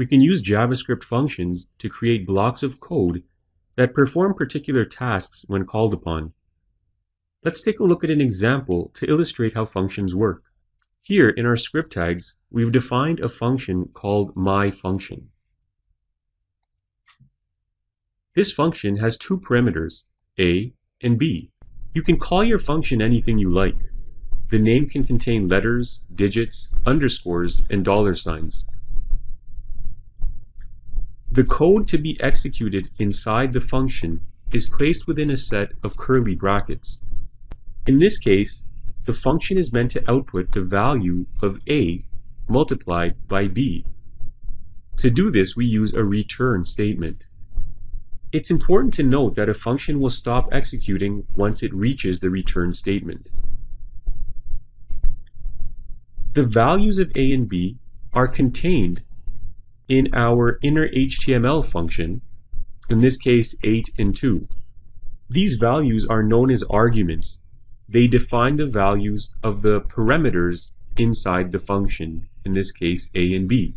We can use JavaScript functions to create blocks of code that perform particular tasks when called upon. Let's take a look at an example to illustrate how functions work. Here in our script tags, we've defined a function called myFunction. This function has two parameters, a and b. You can call your function anything you like. The name can contain letters, digits, underscores, and dollar signs. The code to be executed inside the function is placed within a set of curly brackets. In this case, the function is meant to output the value of a multiplied by b. To do this, we use a return statement. It's important to note that a function will stop executing once it reaches the return statement. The values of a and b are contained in our inner HTML function, in this case 8 and 2. These values are known as arguments. They define the values of the parameters inside the function, in this case a and b.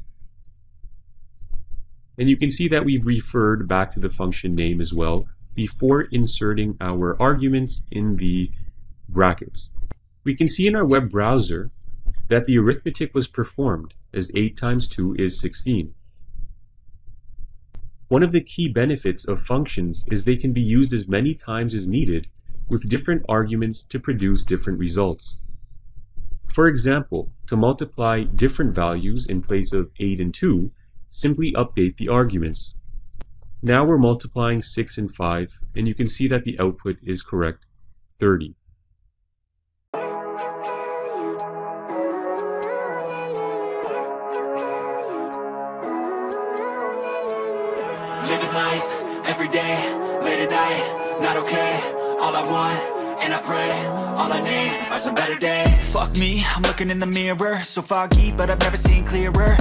And you can see that we've referred back to the function name as well before inserting our arguments in the brackets. We can see in our web browser that the arithmetic was performed, as 8 times 2 is 16. One of the key benefits of functions is they can be used as many times as needed with different arguments to produce different results. For example, to multiply different values in place of 8 and 2, simply update the arguments. Now we're multiplying 6 and 5, and you can see that the output is correct, 30. Living life, every day, late at night, not okay. All I want, and I pray, all I need are some better days. Fuck me, I'm looking in the mirror, so foggy, but I've never seen clearer.